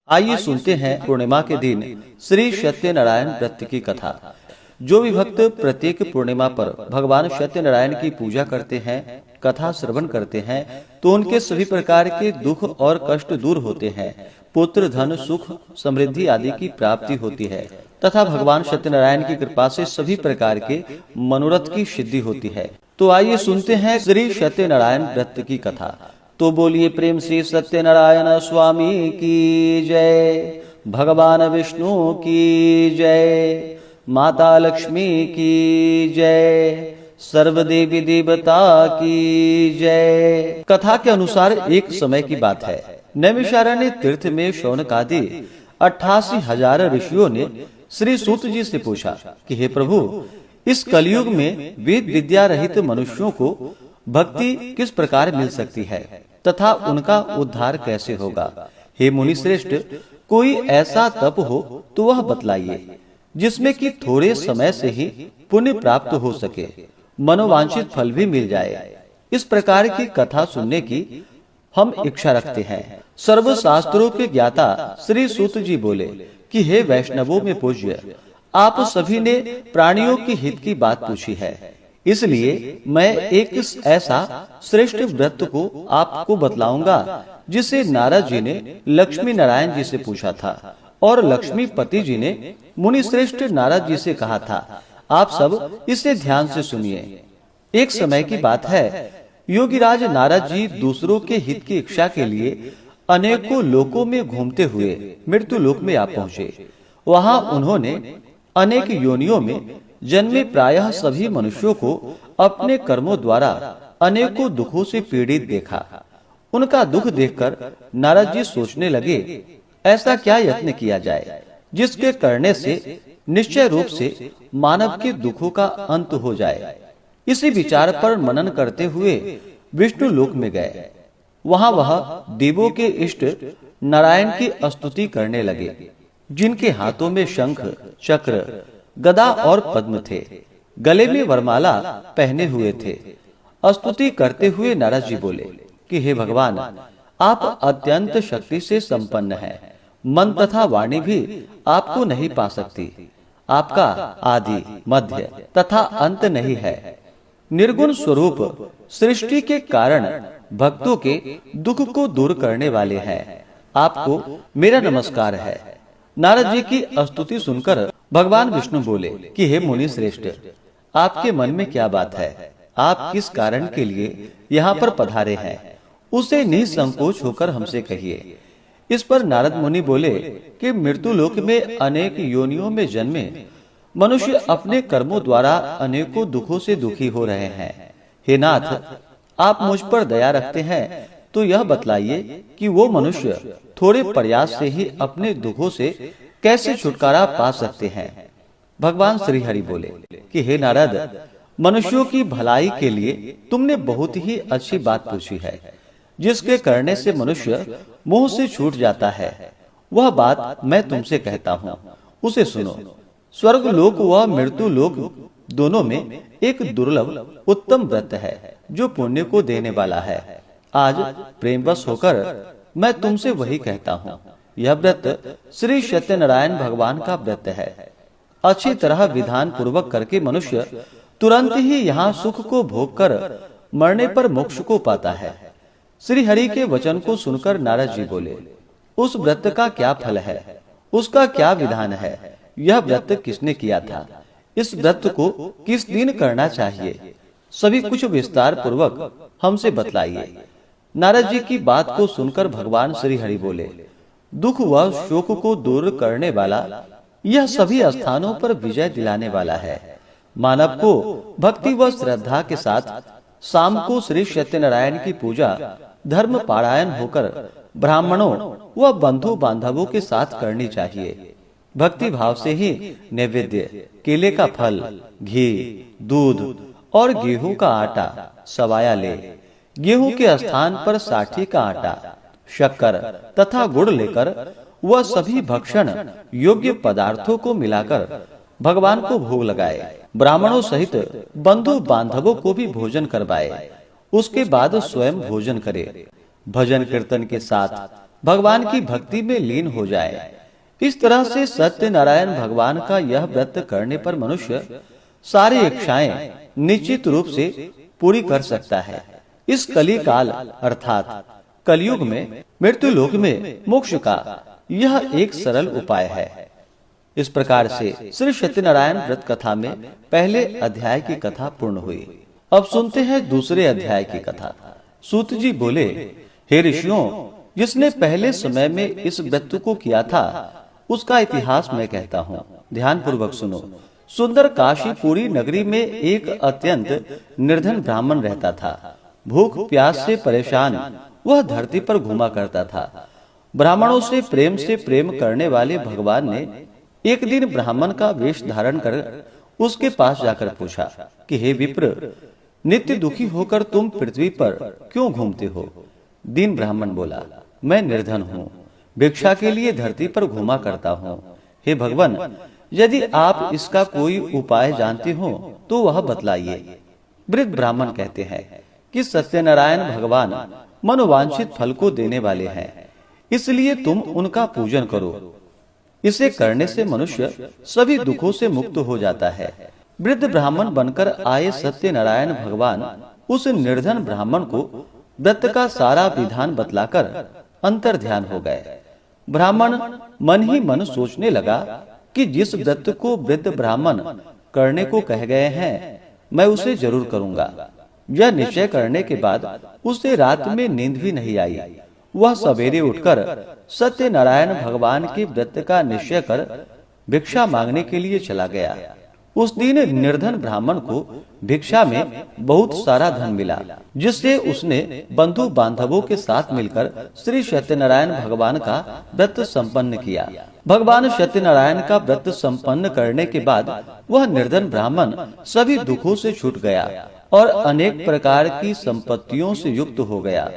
आइए सुनते हैं पूर्णिमा के दिन श्री सत्यनारायण व्रत की कथा। जो भी भक्त प्रत्येक पूर्णिमा पर भगवान सत्यनारायण की पूजा करते हैं, कथा श्रवण करते हैं, तो उनके सभी प्रकार के दुख और कष्ट दूर होते हैं। पुत्र, धन, सुख, समृद्धि आदि की प्राप्ति होती है तथा भगवान सत्यनारायण की कृपा से सभी प्रकार के मनोरथ की सिद्धि होती है। तो आइए सुनते हैं श्री सत्यनारायण व्रत की कथा। तो बोलिए प्रेम से सत्यनारायण स्वामी की जय, भगवान विष्णु की जय, माता लक्ष्मी की जय, सर्व देवी देवता की जय। कथा के अनुसार एक समय की बात है। नैमिषारण्य तीर्थ में शौनकादि 88,000 ऋषियों ने श्री सूत जी से पूछा कि हे प्रभु, इस कलयुग में वेद विद्या रहित मनुष्यों को भक्ति किस प्रकार मिल सकती है तथा उनका उद्धार कैसे होगा। हे मुनि श्रेष्ठ, कोई ऐसा तप हो तो वह बतलाइए जिसमें कि थोड़े समय से ही पुण्य प्राप्त हो सके, मनोवांछित फल भी मिल जाए। इस प्रकार की कथा सुनने की हम इच्छा रखते हैं। सर्व शास्त्रों के ज्ञाता श्री सूत जी बोले कि हे वैष्णवों में पूज्य, आप सभी ने प्राणियों के हित की बात पूछी है, इसलिए मैं एक ऐसा श्रेष्ठ व्रत को आपको बतलाऊंगा जिसे नारद जी ने लक्ष्मी नारायण जी से पूछा था और लक्ष्मीपति जी ने मुनि श्रेष्ठ नारद जी से कहा था। आप सब इसे ध्यान से सुनिए। एक समय की बात है, योगीराज नारद जी दूसरों के हित की इच्छा के लिए अनेकों लोकों में घूमते हुए मृत्यु लोक में आ पहुँचे। वहाँ उन्होंने अनेक योनियों में जन्मे प्रायः सभी मनुष्यों को अपने कर्मों द्वारा अनेकों दुखों से पीड़ित देखा। उनका दुख देखकर नारद जी सोचने लगे, ऐसा क्या यत्न किया जाए जिसके करने से निश्चय रूप से मानव के दुखों का अंत हो जाए। इसी विचार पर मनन करते हुए विष्णु लोक में गए। वहाँ वह देवों के इष्ट नारायण की स्तुति करने लगे, जिनके हाथों में शंख, चक्र, गदा और पद्म थे, गले में वरमाला पहने हुए थे। स्तुति करते हुए नारद जी बोले कि हे भगवान, आप अत्यंत शक्ति से संपन्न हैं। मन तथा वाणी भी आपको नहीं पा सकती। आपका आदि, मध्य तथा अंत नहीं है। निर्गुण स्वरूप सृष्टि के कारण भक्तों के दुख को दूर करने वाले हैं। आपको मेरा नमस्कार है। नारद जी की स्तुति सुनकर भगवान विष्णु बोले कि हे मुनि श्रेष्ठ, आपके मन में क्या बात है? आप किस कारण के लिए यहाँ पर पधारे हैं, उसे निसंकोच होकर हमसे कहिए। इस पर नारद मुनि बोले कि मृत्यु लोक में अनेक योनियों में जन्मे मनुष्य अपने कर्मों द्वारा अनेकों दुखों से दुखी हो रहे हैं। हे नाथ, आप मुझ पर दया रखते हैं तो यह बतलाइए कि वो मनुष्य थोड़े प्रयास से ही अपने दुखों से कैसे छुटकारा पा सकते हैं। भगवान श्री हरि बोले कि हे नारद, मनुष्यों की भलाई के लिए तुमने बहुत ही अच्छी बात पूछी है। जिसके करने से मनुष्य मोह से छूट जाता है, वह बात मैं तुमसे कहता हूँ, उसे सुनो। स्वर्ग लोक व मृत्यु लोक दोनों में एक दुर्लभ उत्तम व्रत है जो पुण्य को देने वाला है। आज प्रेमवश होकर मैं तुमसे वही कहता हूँ। यह व्रत श्री सत्यनारायण भगवान का व्रत है। अच्छी तरह विधान पूर्वक करके मनुष्य तुरंत ही यहाँ सुख को भोग कर मरने पर मोक्ष को पाता है। श्री हरि के वचन को सुनकर नारद जी बोले, उस व्रत का क्या फल है, उसका क्या विधान है, यह व्रत किसने किया था, इस व्रत को किस दिन करना चाहिए, सभी कुछ विस्तार पूर्वक हमसे बतलाइए। नारद जी की बात को सुनकर भगवान श्री हरि बोले, दुख व शोक को दूर करने वाला यह सभी स्थानों पर विजय दिलाने वाला है। मानव को भक्ति व श्रद्धा के साथ शाम को श्री सत्यनारायण की पूजा धर्म पारायण होकर ब्राह्मणों व बंधु बांधवों के साथ करनी चाहिए। भक्ति भाव से ही नैवेद्य, केले का फल, घी, दूध और गेहूं का आटा सवाया ले। गेहूं के स्थान पर साठी का आटा, शक्कर तथा गुड़ लेकर वह सभी भक्षण योग्य पदार्थों को मिलाकर भगवान को भोग लगाए। ब्राह्मणों सहित बंधु बांधवों को भी भोजन करवाए। उसके बाद स्वयं भोजन करे। भजन कीर्तन के साथ भगवान की भक्ति में लीन हो जाए। इस तरह से सत्यनारायण भगवान का यह व्रत करने पर मनुष्य सारी इच्छाएं निश्चित रूप से पूरी कर सकता है। इस कली काल अर्थात कलयुग में मृत्यु लोक में मोक्ष का यह एक सरल उपाय है। इस प्रकार से श्री सत्यनारायण व्रत कथा में पहले अध्याय की कथा पूर्ण हुई। अब सुनते हैं दूसरे अध्याय की कथा। सूत जी बोले, हे ऋषियों, जिसने पहले समय में इस व्रत को किया था उसका इतिहास मैं कहता हूँ, ध्यान पूर्वक सुनो। सुंदर काशीपुरी नगरी में एक अत्यंत निर्धन ब्राह्मण रहता था। भूख प्यास से परेशान वह धरती पर घूमा करता था। ब्राह्मणों से प्रेम करने वाले भगवान ने एक दिन ब्राह्मण का वेश धारण कर उसके पास जाकर पूछा कि हे विप्र, नित्य दुखी होकर तुम पृथ्वी पर क्यों घूमते हो? दीन ब्राह्मण बोला, मैं निर्धन हूँ, भिक्षा के लिए धरती पर घूमा करता हूँ। हे भगवान, यदि आप इसका कोई उपाय जानते हो तो वह बतलाइए। वृद्ध ब्राह्मण कहते हैं कि सत्यनारायण भगवान मनोवांछित फल को देने वाले हैं, इसलिए तुम उनका पूजन करो। इसे करने से मनुष्य सभी दुखों से मुक्त हो जाता है। वृद्ध ब्राह्मण बनकर आए सत्यनारायण भगवान उस निर्धन ब्राह्मण को व्रत का सारा विधान बतलाकर अंतर ध्यान हो गए। ब्राह्मण मन ही मन सोचने लगा कि जिस व्रत को वृद्ध ब्राह्मण करने को कह गए हैं मैं उसे जरूर करूंगा। यह निश्चय करने के बाद उसे रात में नींद भी नहीं आई। वह सवेरे उठकर सत्यनारायण भगवान के व्रत का निश्चय कर भिक्षा मांगने के लिए चला गया। उस दिन निर्धन ब्राह्मण को भिक्षा में बहुत सारा धन मिला, जिससे उसने बंधु बांधवों के साथ मिलकर श्री सत्यनारायण भगवान का व्रत संपन्न किया। भगवान सत्यनारायण का व्रत संपन्न करने के बाद वह निर्धन ब्राह्मण सभी दुखों से छूट गया और अनेक प्रकार की संपत्तियों से युक्त हो गया।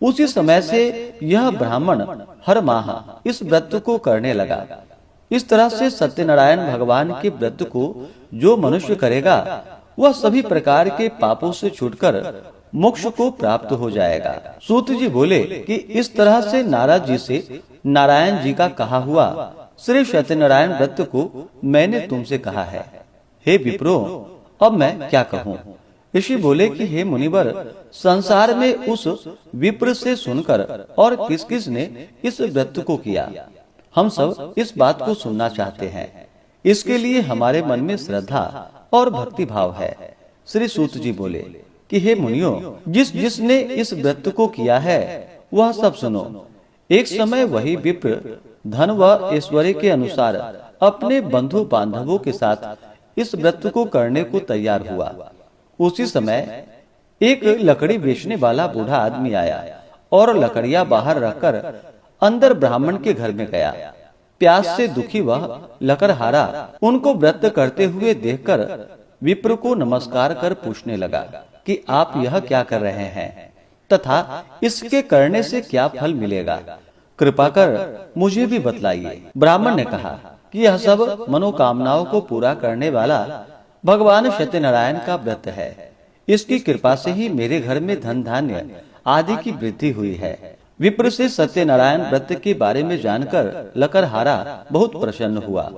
उसी समय से यह ब्राह्मण हर माह इस व्रत को करने लगा। इस तरह से सत्यनारायण भगवान के व्रत को जो मनुष्य करेगा वह सभी प्रकार के पापों से छूटकर मोक्ष को प्राप्त हो जाएगा। सूत जी बोले कि इस तरह से नारद जी से नारायण जी का कहा हुआ श्री सत्यनारायण व्रत को मैंने तुमसे कहा है। हे विप्रो, अब मैं क्या कहूँ? ऋषि बोले कि हे मुनिवर, संसार में उस विप्र से सुनकर और किस किस ने इस व्रत को किया, हम सब इस बात को सुनना चाहते हैं। इसके लिए हमारे मन में श्रद्धा और भक्ति भाव है। श्री सूत जी बोले कि हे मुनियों, जिसने इस व्रत को किया है वह सब सुनो। एक समय वही विप्र धन व ऐश्वर्य के अनुसार अपने बंधु बांधवों के साथ इस व्रत को करने को तैयार हुआ। उसी समय एक लकड़ी बेचने वाला बूढ़ा आदमी आया और लकड़ियां बाहर रखकर अंदर ब्राह्मण के घर में गया। प्यास से दुखी वह लकड़हारा उनको व्रत करते हुए देखकर विप्र को नमस्कार कर पूछने लगा कि आप यह क्या कर रहे हैं तथा इसके करने से क्या फल मिलेगा, कृपा कर मुझे भी बतलाइए। ब्राह्मण ने कहा कि यह सब मनोकामनाओं को पूरा करने वाला भगवान सत्यनारायण का व्रत है। इसकी कृपा से ही मेरे घर में धन धान्य आदि की वृद्धि हुई है। विप्र से सत्यनारायण व्रत के बारे में जानकर लकड़हारा बहुत प्रसन्न हुआ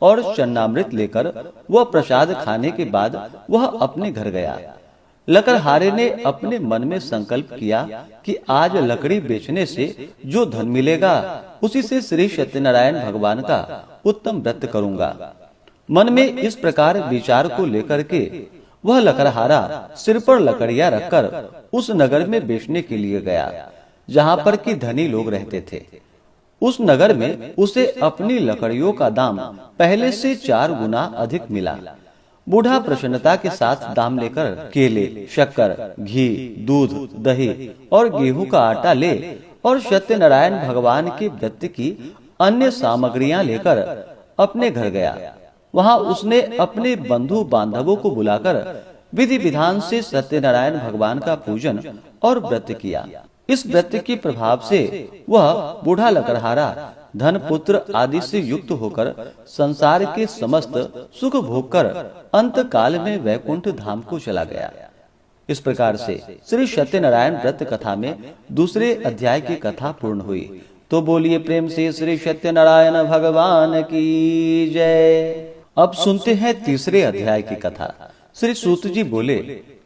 और चन्नामृत लेकर वह प्रसाद खाने के बाद वह अपने घर गया। लकड़हारे ने अपने मन में संकल्प किया कि आज लकड़ी बेचने से जो धन मिलेगा उसी से श्री सत्यनारायण भगवान का उत्तम व्रत करूंगा। मन में इस प्रकार विचार को लेकर के वह लकड़हारा सिर पर लकड़ियां रखकर उस नगर में बेचने के लिए गया जहाँ पर कि धनी लोग रहते थे। उस नगर में उसे अपनी लकड़ियों का दाम पहले से 4 गुना अधिक मिला। बूढ़ा प्रसन्नता के साथ दाम लेकर केले, शक्कर, घी, दूध, दही और गेहूं का आटा ले और सत्यनारायण भगवान के व्रत की अन्य सामग्रियां लेकर अपने घर गया। वहां उसने अपने बंधु बांधवों को बुलाकर विधि विधान से सत्यनारायण भगवान का पूजन और व्रत किया। इस व्रत के प्रभाव से वह बूढ़ा लकड़हारा धन पुत्र आदि से युक्त होकर संसार के समस्त सुख भोग कर अंत काल में वैकुंठ धाम को चला गया। इस प्रकार से श्री सत्यनारायण व्रत कथा में दूसरे अध्याय की कथा पूर्ण हुई। तो बोलिए प्रेम से श्री सत्यनारायण भगवान की जय। अब सुनते हैं तीसरे अध्याय की कथा। श्री सूत जी बोले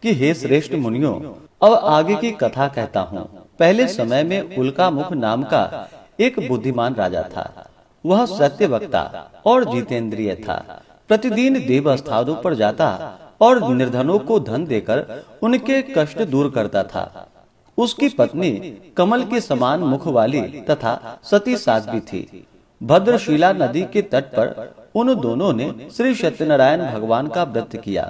कि हे श्रेष्ठ मुनियों, अब आगे की कथा कहता हूँ। पहले समय में उल्कामुख नाम का एक बुद्धिमान राजा था। वह सत्य वक्ता और जितेंद्रिय था। प्रतिदिन देव स्थानों पर जाता और निर्धनों को धन देकर उनके कष्ट दूर करता था। उसकी पत्नी कमल के समान मुख वाली तथा सती साध्वी थी। भद्रशिला नदी के तट पर उन दोनों ने श्री सत्यनारायण भगवान का व्रत किया।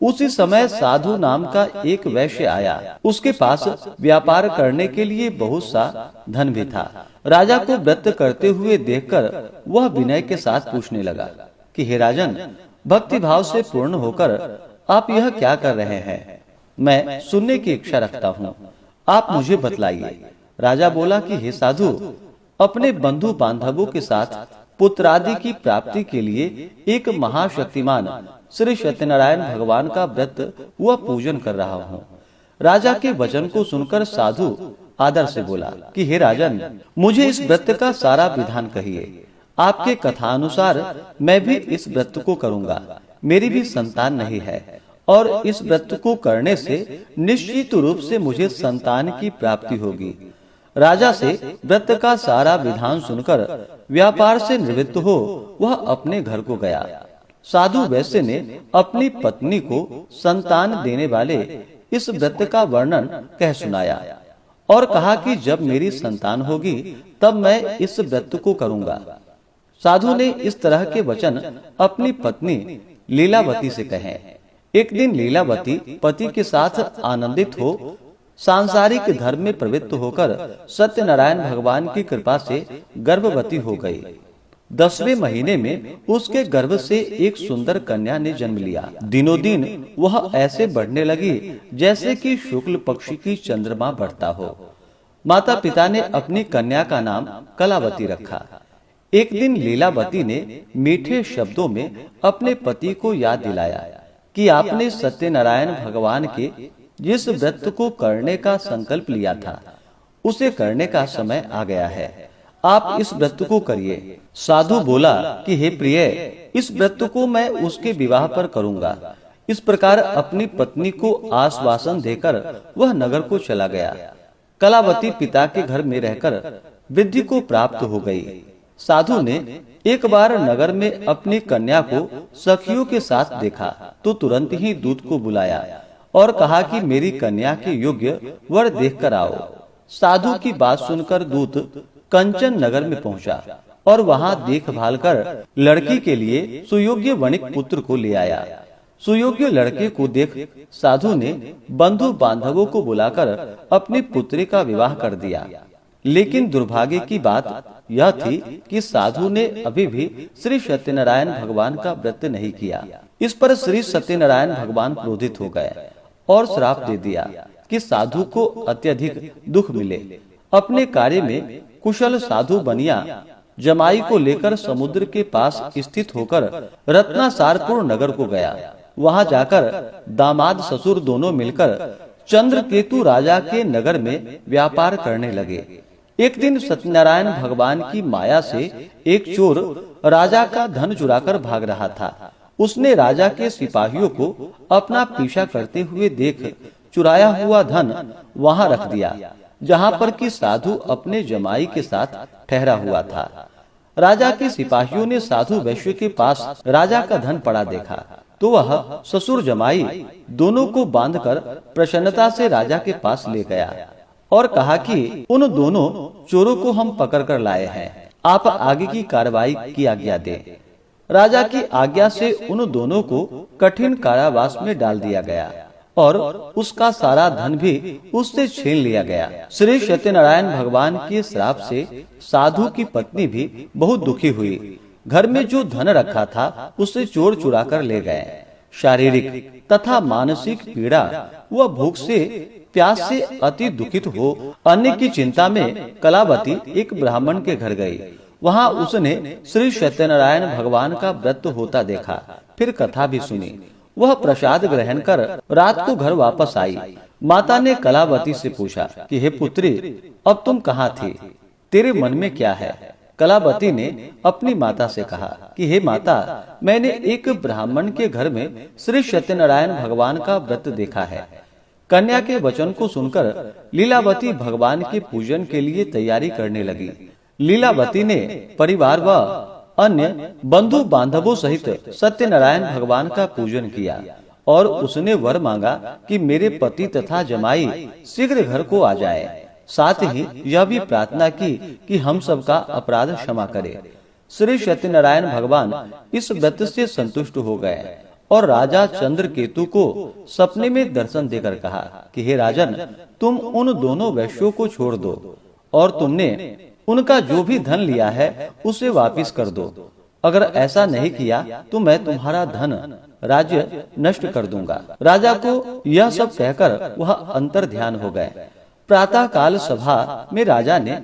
उसी समय साधु नाम का एक वैश्य आया। उसके पास व्यापार करने के लिए बहुत सा धन भी था। राजा को व्रत करते हुए देखकर वह विनय के साथ पूछने लगा कि हे राजन, भक्ति भाव से पूर्ण होकर आप यह क्या कर रहे हैं? मैं सुनने की इच्छा रखता हूँ, आप मुझे बतलाइए। राजा बोला कि हे साधु, अपने बंधु बांधवों के साथ पुत्रादि की प्राप्ति के लिए एक महाशक्तिमान श्री सत्यनारायण भगवान का व्रत व पूजन कर रहा हूँ। राजा के वचन को सुनकर साधु आदर से बोला कि हे राजन, मुझे इस व्रत का सारा विधान कहिए। आपके कथानुसार मैं भी इस व्रत को करूँगा। मेरी भी संतान नहीं है और इस व्रत को करने से निश्चित रूप से मुझे संतान की प्राप्ति होगी। राजा से व्रत का सारा विधान सुनकर व्यापार से निवृत्त हो वह अपने घर को गया। साधु वैश्य ने अपनी पत्नी को संतान देने वाले इस व्रत का वर्णन कह सुनाया और कहा कि जब मेरी संतान होगी तब मैं इस व्रत को करूंगा। साधु ने इस तरह के वचन अपनी पत्नी लीलावती से कहे। एक दिन लीलावती पति के साथ आनंदित हो सांसारिक धर्म में प्रवृत्त होकर सत्यनारायण भगवान की कृपा से गर्भवती हो गई। 10वें महीने में उसके गर्भ से एक सुंदर कन्या ने जन्म लिया। दिनों दिन वह ऐसे बढ़ने लगी जैसे कि शुक्ल पक्ष की चंद्रमा बढ़ता हो। माता पिता ने अपनी कन्या का नाम कलावती रखा। एक दिन लीलावती ने मीठे शब्दों में अपने पति को याद दिलाया कि आपने सत्यनारायण भगवान के जिस व्रत को करने का संकल्प लिया था उसे करने का समय आ गया है। आप इस व्रत को करिए। साधु बोला कि हे प्रिय, इस व्रत को मैं उसके विवाह पर करूंगा। इस प्रकार अपनी पत्नी को आश्वासन देकर वह नगर को चला गया। कलावती पिता के घर में रहकर वृद्धि को प्राप्त हो गई। साधु ने एक बार नगर में अपनी कन्या को सखियों के साथ देखा तो तुरंत ही दूत को बुलाया और कहा कि मेरी कन्या के योग्य वर देखकर आओ। साधु की बात सुनकर दूत कंचन नगर में पहुंचा और वहां देखभाल कर लड़की के लिए सुयोग्य वणिक पुत्र को ले आया। सुयोग्य लड़के को देख साधु ने बंधु बांधवों को बुलाकर अपनी पुत्री का विवाह कर दिया। लेकिन दुर्भाग्य की बात यह थी कि साधु ने अभी भी श्री सत्यनारायण भगवान का व्रत नहीं किया। इस पर श्री सत्यनारायण भगवान क्रोधित हो गए और श्राप दे दिया कि साधु को अत्यधिक दुख मिले। अपने कार्य में कुशल साधु बनिया जमाई को लेकर समुद्र के पास स्थित होकर रत्नासारपुर नगर को गया। वहां जाकर दामाद ससुर दोनों मिलकर चंद्रकेतु राजा के नगर में व्यापार करने लगे। एक दिन सत्यनारायण भगवान की माया से एक चोर राजा का धन चुराकर भाग रहा था। उसने राजा के सिपाहियों को अपना पीछा करते हुए देख चुराया हुआ धन वहां रख दिया जहां पर कि साधु अपने जमाई के साथ ठहरा हुआ था। राजा के सिपाहियों ने साधु वैश्य के पास राजा का धन पड़ा देखा तो वह ससुर जमाई दोनों को बांधकर प्रसन्नता से राजा के पास ले गया और कहा कि उन दोनों चोरों को हम पकड़ कर लाए हैं, आप आगे की कार्रवाई की आज्ञा दें। राजा की आज्ञा से उन दोनों को कठिन कारावास में डाल दिया गया और उसका सारा धन भी उससे छीन लिया गया। श्री सत्यनारायण भगवान के श्राप से साधु की पत्नी भी बहुत दुखी हुई। घर में जो धन रखा था उसे चोर चुरा कर ले गए। शारीरिक तथा मानसिक पीड़ा व भूख से प्यास से अति दुखित हो अन्न की चिंता में कलावती एक ब्राह्मण के घर गई। वहां उसने श्री सत्यनारायण भगवान का व्रत होता देखा, फिर कथा भी सुनी। वह प्रसाद ग्रहण कर रात को घर वापस आई। माता ने कलावती से पूछा कि हे पुत्री, अब तुम कहाँ थी? तेरे मन में क्या है? कलावती ने अपनी माता से कहा कि हे माता, मैंने एक ब्राह्मण के घर में श्री सत्यनारायण भगवान का व्रत देखा है। कन्या के वचन को सुनकर लीलावती भगवान के पूजन के लिए तैयारी करने लगी। लीलावती ने परिवार व अन्य बंधु बांधवों सहित सत्यनारायण भगवान का पूजन किया और उसने वर मांगा कि मेरे पति तथा जमाई शीघ्र घर को आ जाए। साथ ही यह भी प्रार्थना की कि हम सबका अपराध क्षमा करे। श्री सत्यनारायण भगवान इस व्रत से संतुष्ट हो गए और राजा चंद्रकेतु को सपने में दर्शन देकर कहा कि हे राजन, तुम उन दोनों वैश्यों को छोड़ दो और तुमने उनका जो भी धन लिया है उसे वापस कर दो। अगर ऐसा नहीं किया तो मैं तुम्हारा धन राज्य नष्ट कर दूंगा। राजा को यह सब कहकर वह अंतर ध्यान हो गए। प्रातः काल सभा में राजा ने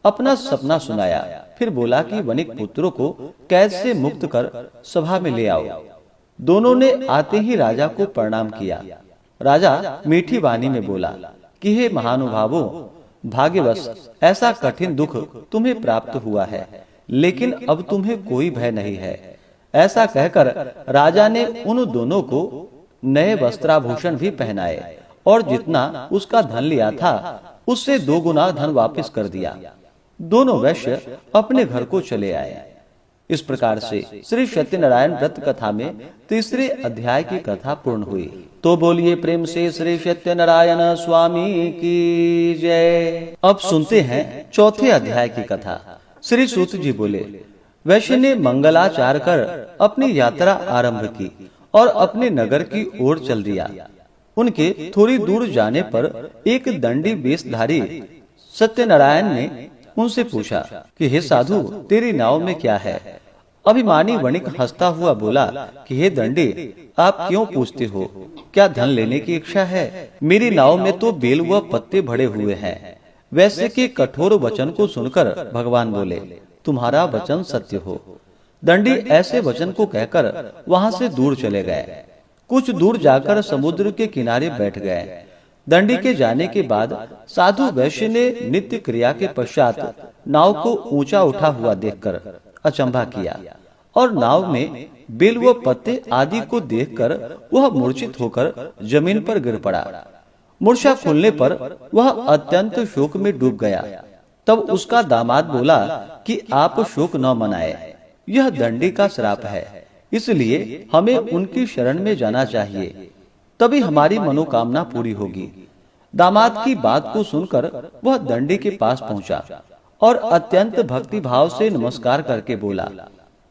अपना सपना सुनाया, फिर बोला कि वणिक पुत्रों को कैद से मुक्त कर सभा में ले आओ। दोनों ने आते ही राजा को प्रणाम किया। राजा मीठी वाणी में बोला कि हे महानुभावों, भाग्यवश ऐसा कठिन दुख तुम्हें प्राप्त हुआ है, लेकिन अब तुम्हें कोई भय नहीं है। ऐसा कहकर राजा ने उन दोनों को नए वस्त्राभूषण भी पहनाए और जितना उसका धन लिया था उससे 2 गुना धन वापस कर दिया। दोनों वैश्य अपने घर को चले आए। इस प्रकार से श्री सत्यनारायण व्रत कथा में तीसरे अध्याय की कथा पूर्ण हुई। तो बोलिए प्रेम से श्री सत्यनारायण स्वामी की जय। अब सुनते हैं चौथे अध्याय की कथा। श्री सूत जी बोले, वैश्य ने मंगलाचार कर अपनी यात्रा आरंभ की और अपने नगर की ओर चल दिया। उनके थोड़ी दूर जाने पर एक दंडी वेशधारी सत्यनारायण ने उनसे पूछा कि हे साधु, तेरी नाव में क्या है? अभिमानी वणिक हंसता हुआ बोला कि हे दंडी, आप क्यों पूछते हो? क्या धन लेने की इच्छा है? मेरी नाव में तो बेल व पत्ते भरे हुए हैं। वैश्य के कठोर वचन को सुनकर भगवान बोले, तुम्हारा वचन सत्य हो। दंडी ऐसे वचन को कहकर वहां से दूर चले गए। कुछ दूर जाकर समुद्र के किनारे बैठ गए। दंडी के जाने के बाद साधु वैश्य ने नित्य क्रिया के पश्चात नाव को ऊंचा उठा हुआ देखकर अचंभा किया और नाव में बेल व पत्ते आदि को देखकर वह मूर्छित होकर जमीन पर गिर पड़ा। मूर्छा खुलने पर वह अत्यंत शोक में डूब गया। तब उसका दामाद बोला कि आप शोक न मनाए, यह दंडी का श्राप है, इसलिए हमें उनकी शरण में जाना चाहिए, तभी हमारी मनोकामना पूरी होगी। दामाद की बात को सुनकर वह दंडी के पास पहुंचा और अत्यंत भक्ति भाव से नमस्कार करके बोला,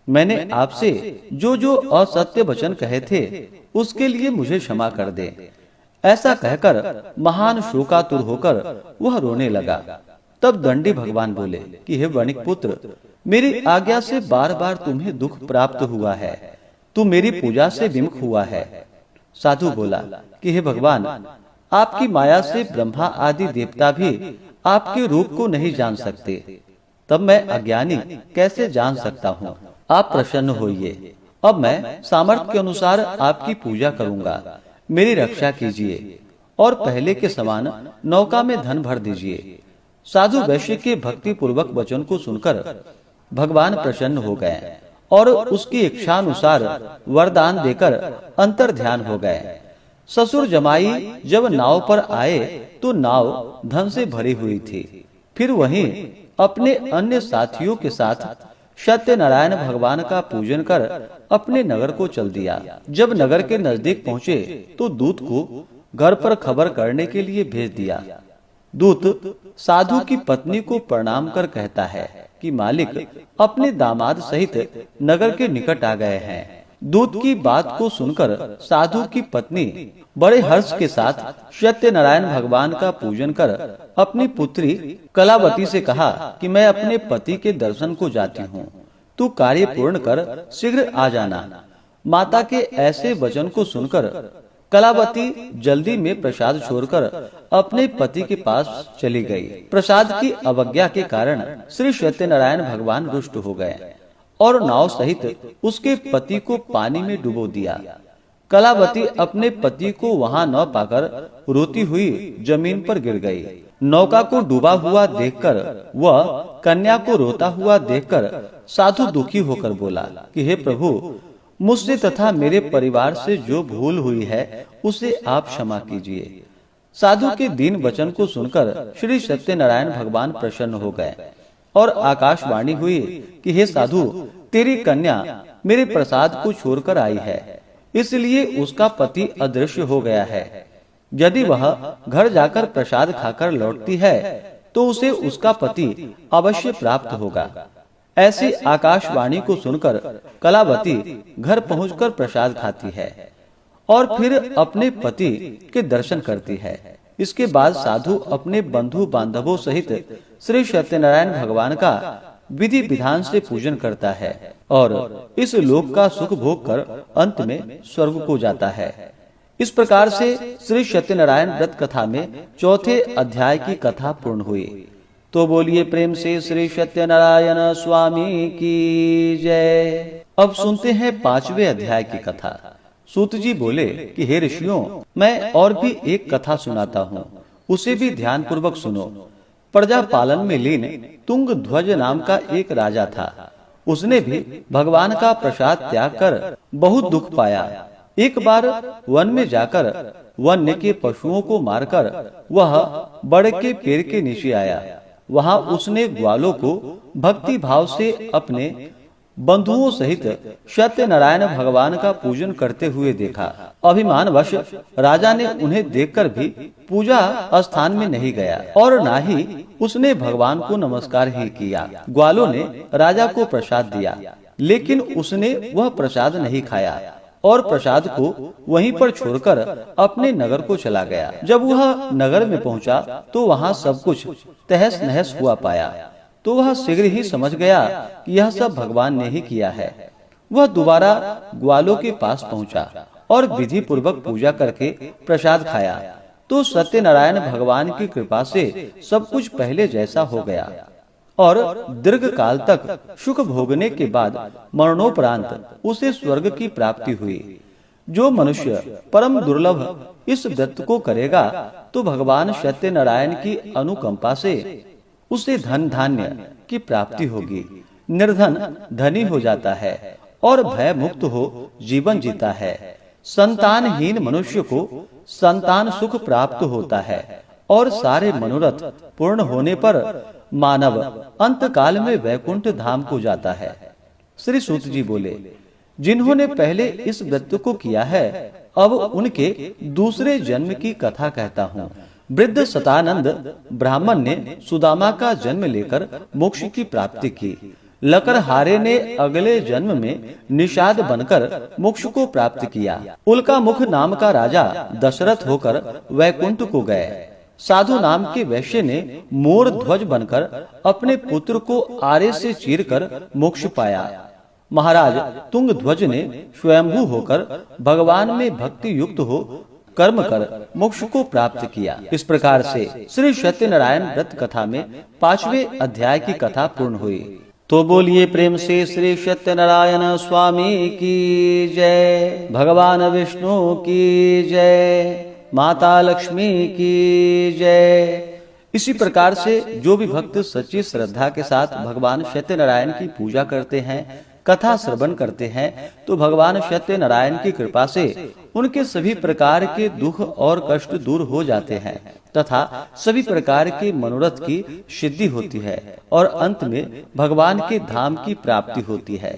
मैंने आपसे जो जो असत्य वचन कहे थे उसके लिए मुझे क्षमा कर दे। ऐसा कहकर महान शोकातुर होकर वह रोने लगा। तब दंडी भगवान बोले कि हे वणिक पुत्र, मेरी आज्ञा से बार बार तुम्हें दुख प्राप्त हुआ है, तू मेरी पूजा से विमुख हुआ है। साधु बोला कि हे भगवान, आपकी माया से ब्रह्मा आदि देवता भी आपके रूप को नहीं जान सकते, तब मैं अज्ञानी कैसे जान सकता हूँ? आप प्रसन्न होइए। अब मैं सामर्थ्य के अनुसार आपकी पूजा करूंगा। मेरी रक्षा कीजिए और पहले के समान नौका में धन भर दीजिए। साधु वैश्य के भक्ति पूर्वक वचन को सुनकर भगवान प्रसन्न हो गए और उसकी इच्छानुसार वरदान देकर अंतर ध्यान हो गए। ससुर जमाई जब नाव पर आए तो नाव धन से भरी हुई थी। फिर वहीं अपने अन्य साथियों के साथ सत्यनारायण भगवान का पूजन कर अपने नगर को चल दिया। जब नगर के नजदीक पहुँचे तो दूत को घर पर खबर करने के लिए भेज दिया। दूत साधु की पत्नी को प्रणाम कर कहता है कि मालिक अपने दामाद सहित नगर के निकट आ गए हैं। दूत की बात को सुनकर साधु की पत्नी बड़े हर्ष के साथ सत्यनारायण भगवान का पूजन कर अपनी पुत्री कलावती से कहा कि मैं अपने पति के दर्शन को जाती हूँ, तू कार्य पूर्ण कर शीघ्र आ जाना। माता के ऐसे वचन को सुनकर कलावती जल्दी में प्रसाद छोड़कर अपने पति के पास चली गई। प्रसाद की अवज्ञा के कारण श्री सत्यनारायण भगवान रुष्ट हो गए और नाव सहित उसके पति को पानी में डुबो दिया। कलावती अपने पति को वहां न पाकर रोती हुई जमीन पर गिर गई। नौका को डूबा हुआ देखकर वह कन्या को रोता हुआ देखकर साधु दुखी होकर बोला कि हे प्रभु, मुझसे तथा मेरे परिवार से जो भूल हुई है उसे आप क्षमा कीजिए। साधु के दीन वचन को सुनकर श्री सत्यनारायण भगवान प्रसन्न हो गए और आकाशवाणी हुई कि हे साधु, तेरी कन्या मेरे प्रसाद को छोड़कर आई है, इसलिए उसका पति अदृश्य हो गया है। यदि वह घर जाकर प्रसाद खाकर लौटती है तो उसे उसका पति अवश्य प्राप्त होगा। ऐसी आकाशवाणी को सुनकर कलावती घर पहुंचकर प्रसाद खाती है और फिर अपने पति के दर्शन करती है। इसके बाद साधु अपने बंधु बांधवों सहित श्री सत्यनारायण भगवान का विधि विधान से पूजन करता है और इस लोक का सुख भोग कर अंत में स्वर्ग को जाता है। इस प्रकार से श्री सत्यनारायण व्रत कथा में चौथे अध्याय की कथा पूर्ण हुई। तो बोलिए प्रेम से श्री सत्यनारायण स्वामी की जय। अब सुनते हैं 5वें अध्याय की कथा। सूत जी बोले कि हे ऋषियों, मैं और भी एक कथा सुनाता हूँ, उसे भी ध्यान पूर्वक सुनो। प्रजा पालन में लीन तुंग ध्वज नाम का एक राजा था। उसने भी भगवान का प्रसाद त्याग कर बहुत दुख पाया। एक बार वन में जाकर वन्य के पशुओं को मारकर वह बड़ के पेड़ के नीचे आया। वहां उसने ग्वालों को भक्ति भाव से अपने बंधुओं सहित सत्यनारायण भगवान का पूजन करते हुए देखा। अभिमानवश राजा ने उन्हें देखकर भी पूजा स्थान में नहीं गया और न ही उसने भगवान को नमस्कार ही किया। ग्वालों ने राजा को प्रसाद दिया, लेकिन उसने वह प्रसाद नहीं खाया और प्रसाद को वहीं पर छोड़कर अपने नगर को चला गया। जब वह नगर में पहुंचा तो वहां सब कुछ तहस नहस हुआ पाया, तो वह शीघ्र ही समझ गया कि यह सब भगवान ने ही किया है। वह दोबारा ग्वालों के पास पहुंचा और विधि पूर्वक पूजा करके प्रसाद खाया तो सत्यनारायण भगवान की कृपा से सब कुछ पहले जैसा हो गया और दीर्घ काल तक सुख भोगने के बाद मरणोपरांत उसे स्वर्ग की प्राप्ति हुई। जो मनुष्य परम दुर्लभ इस व्रत को करेगा तो भगवान सत्यनारायण की अनुकंपा से उसे धन धान्य की प्राप्ति होगी। निर्धन धनी हो जाता है और भय मुक्त हो जीवन जीता है। संतानहीन मनुष्य को संतान सुख प्राप्त होता है और सारे मनोरथ पूर्ण होने पर मानव अंत काल में वैकुंठ धाम को जाता है। श्री सूत जी बोले, जिन्होंने पहले इस व्रत को किया है अब उनके दूसरे जन्म की कथा कहता हूँ। वृद्ध सतानंद ब्राह्मण ने सुदामा का जन्म लेकर मोक्ष की प्राप्ति की। लकड़हारे ने अगले जन्म में निषाद बनकर मोक्ष को प्राप्त किया। उल्का मुख नाम का राजा दशरथ होकर वैकुंठ को गए। साधु नाम के वैश्य ने मोर ध्वज बनकर अपने पुत्र को आरे से चीरकर मोक्ष पाया। महाराज तुंग ध्वज ने स्वयंभू होकर भगवान में भक्ति युक्त हो कर्म कर मोक्ष को प्राप्त किया। इस प्रकार से श्री सत्यनारायण व्रत कथा में 5वें अध्याय की कथा पूर्ण हुई। तो बोलिए प्रेम से श्री सत्यनारायण स्वामी की जय। भगवान विष्णु की जय। माता लक्ष्मी की जय। इसी प्रकार से जो भी भक्त सच्ची श्रद्धा के साथ भगवान सत्यनारायण की पूजा करते हैं, कथा श्रवण करते हैं, तो भगवान सत्यनारायण की कृपा से उनके सभी प्रकार के दुख और कष्ट दूर हो जाते हैं तथा सभी प्रकार के मनोरथ की सिद्धि होती है और अंत में भगवान के धाम की प्राप्ति होती है।